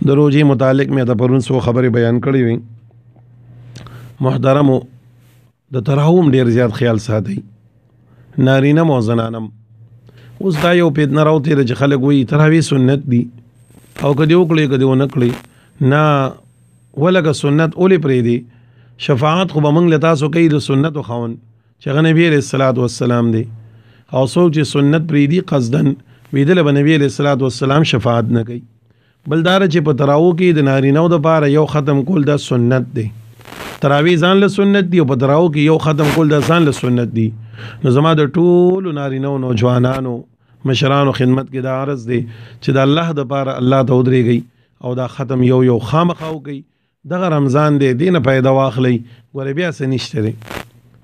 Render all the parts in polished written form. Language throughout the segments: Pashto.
د روزې متعلق مې د پرون څو خبرې بیان کړې وي. محترمو د تراوم ډیر زیات خیال ساتئ، نارینه مو زنانم. اوس دا یو پیدنه راوتېده چې خلک وایي تراویح سنت دي او که دې وکړې که دې ونه کړې. نه ولکه سنت ولې پرېږدې؟ شفاعت خو به موږ له تاسو کوي د سنتو خاوند چې هغه نبي علیه الصلاۃ والسلام دی، او څوک چې سنت پرېږدي قصدن ویدله به نبي علیه الصلاۃ والسلام شفاعت نه کوي. بل دا چې په تراوو کې د نارینهو دپاره یو ختم کول دا سنت دی. تراویح ځان له سنت دی او په تراوو کې یو ختم کول دا ځان له سنت دی. نو زما د ټولو نارینهو نوجوانانو مشرانو خدمت کې دا عرض دی چې د الله دپاره الله ته ودرېږئ او دا ختم یو خامخا وکئ. دغه رمضان دی، دې نه فایده واخلئ. ګوره بیا څه نشته دی،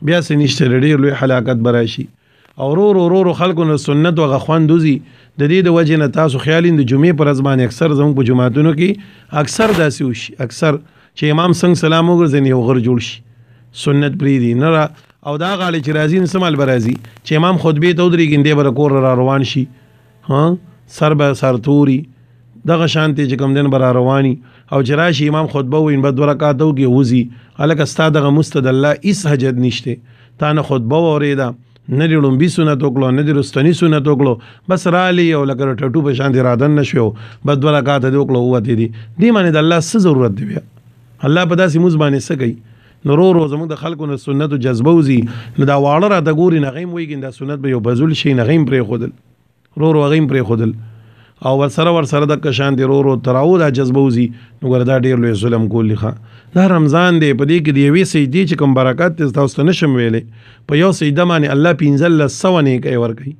بیا څه نشته دی، ډېر لوی هلاکت به راشي. او ورو خلکو نه سنت هغه خوند وځي. د دې د وجې نه تاسو خیال د جمعې په ورځ باندې اکثر زموږ په جوماتونو کې اکثر داسې وشي، اکثر چې امام څنګه سلام وګرځي یو غر جوړ شي، سنت پرېږدي نه او دا غاړې چې راځي نو څه مال به راځي چې امام خطبې ته ودرېږي دی به کور را روان شي، سر به سر توري دغه شانتې چې کوم دین به را رواني او چې راشي امام خطبه ووایي به 2 رکعاته وکړي وځي. هلکه ستا دغه مستد الله هېڅ حاجت نشته، تا نه خطبه واورېده، نه دې لومبي سنت وکړو، نه دې رستني سنت وکړو، بس رالی او لکه ټټو په شان دې رادن نه شو، بس 2 رکعاته دې وکړو ووتې دي. دې باندې د الله څه ضرورت دی؟ بیا الله په داسې مونځ باندې څه کوي؟ نو ورو زموږ د خلکو نه سنتو جذبه وځي. نو دا واړه راته ګوري نه هغه هم وایي دا سنت به یو بزول شي، نه هغه هم پرېښودل، ورو هغه هم پرېښودل او ورسره دغه شان دې ورو تراو دا جذبه وځي. نو ګوره دا ډېر لوی ظلم کولی ښه. دا رمضان دی، په دې کې د یوې سجدې چې کوم برکت دی تاسو ته نشم ویلی. په یو سجده باندې الله 1500 نیکۍ ورکوي،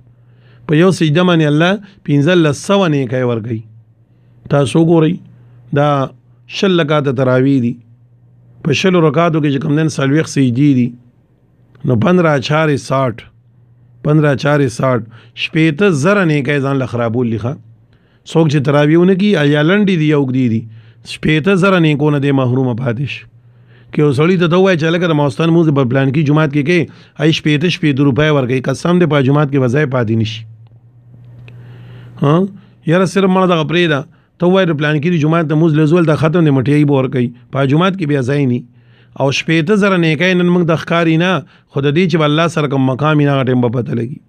په یو سجده باندې الله 1500 نیکۍ ورکوي. تاسو ګورئ دا 60 رکعاته تراویح دي، په 60 رکعاتو کې چې کوم دین 40 سجدې دي، نو 15 4 60 شپېته زره نیکۍ ځان له خرابولی ښه. څوک چې تراویح ونه کړي یا لنډې دي یا اوږدې دي، شپېته زره نیکونه دی محرومه پاتې شي. که یو سړي ته ووایي چې هلکه د ماخوستن لمونځ په پلانکي جومات کې کوې، هغې شپېته روپۍ ورکوي، قسم دی په جومات کې به ځای پاتې نه شي. یاره صرف مړه دغه پرېږده، ته ووایې د پلانکي د جومات ته لمونځ لزول دا ختم دی مټیایي به ورکوي، په جومات کې بیا ځای نه. او 15 نیکۍ نن موږ د ښکاري نه، خو د دې چې به الله سره کوم مقام وي نه هغه ټایم به پته لګي.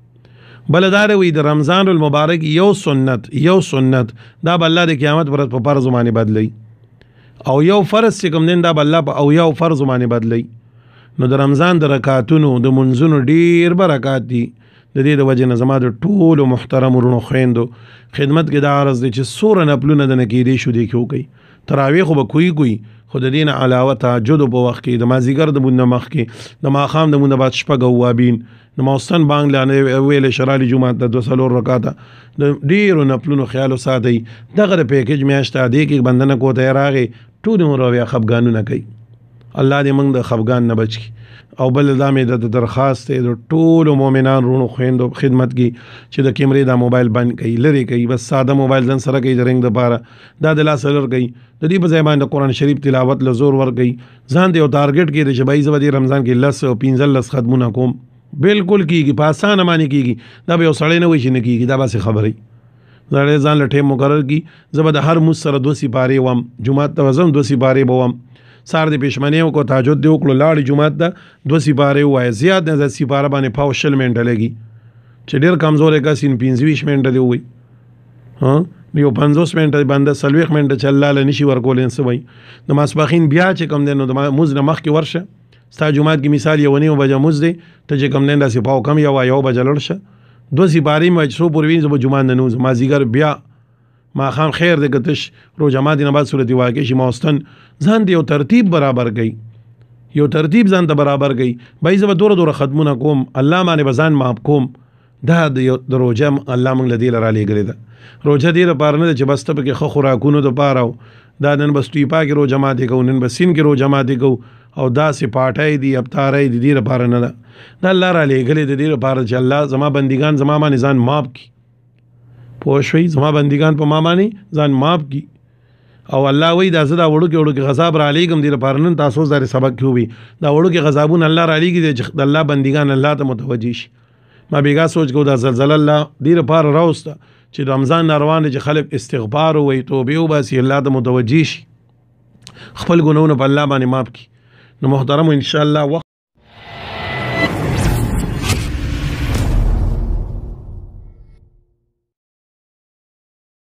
بله دا وایي د رمضان المبارک یو سنت دا به الله د قیامت پر ورځ په فرض باندې بدلوي، او یو فرض چې کوم دین دا به الله په او یو فرض باندې بدلوي. نو د رمضان د رکعاتونو د منځونو ډېر برکات دي. د دې د وجې نه زما د ټولو محترم ورونو خویندو خدمت کې دا عرض دی چې څومره نفلونه د نه کېدی شو دی کې وکړئ. تراویح خو به کوي خو د دې نه علاوه تهجدو په وخت کې، د مازدیګر د مونځ نه مخکې، د ماښام د مونځ نه بعد 6 اوابین، د ماخوستن بانګ لاندې ویلې شرالي جومات ته 2 رکعاته د ډېرو نفلونو خیال وساتئ. دغه د پیکیج میاشت دی کې بنده نه کوته راغی ټول عمر بیا خفګانونه کوي. الله دې موږ د خفګان نه بچ کړي. او بل دا مې د درخواست دی د ټولو مؤمنان رونو خویندو خدمت کې چې د کیمرې دا موبایل بند کړي، لرې کوي، بس ساده موبایل ځان سره کوي د رنګ دپاره، دا د لاسه لر کوي، د دې په ځای باندې قرآن شریف تلاوت له زور ورکوي. ځان ته یو ټارګټ کړي چې بھائی زه به دې رمضان کې 10 او 15 ختمونه کوم. بالکل کېږي، په اسانه باندې کېږي. دا به یو سړی نه وایي چې نه کېږي، دا باسې خبرې. سړی ځان له ټیم مقرر کړي، زه به د هر مونځ سره 2 سپارې وم، جومات ته به ځم 2 سپارې به وم، سار د پېشمنۍ وکړو، تهجد دې وکړو، لاړې جومات ته 2 سپارې ووایه، زیات نه زیات سپاره باندې پاو 20 منټه لګي. چې ډېر کمزوری کس 25 منټه دې ووایي، یو 50 منټه بنده 40 منټه چې الله له نشي ورکولی څه وایي. د ماسپښین بیا چې کوم دی نو د مونځ نه مخکې ورشه، ستا جومات کې مثال 1:30 بجه مونځ دی، ته چې کوم دی داسې پاو کم 1 بجه لړ شه، 2 سپارې مې چې څو پورې وینځه به جومات نه نوځم، مازدیګر بیا ماښام خیر دی که تش روژه ماتي نه بعد صورت واقع شي، ماخوستن ځان ته یو ترتیب برابر کوي، یو ترتیب ځان ته برابر کوي. بھائی زه به دوره ختمونه کوم، الله باندې به ځان معاف کوم. دا د روژه الله موږ له دې له رالیږلې ده. روژه دې لپاره نه ده چې بس ته پکې ښه خوراکونو دپاره دا نن بس ټیپا کې روژه ماتې کوو، نن بس سیند کې روژه ماتې کوو او داسې پاټی دي افطاری د دې لپاره نه ده. دا الله رالیږلې د دې لپاره چې الله زما بندګان زما باندې ځان معاف کړي. پوه شوئ؟ زما بندګان په ما باندې ځان معاف کړي. او الله وایي دا زه دا وړوکې غذاب رالیږم دې لپاره نن تاسو اوس دا سبق کې ووي دا وړوکې غذابونه الله رالیږي چې د الله بندګان الله ته متوجه شي. ما بیګا سوچ کو دا زلزله الله دې لپاره راوسته چې رمضان روان دي چې خلک استغفار وي توبه وباسي الله ته متوجي شي خپل ګناهونه په الله باندې معاف کړي. نو محترم ان شاء الله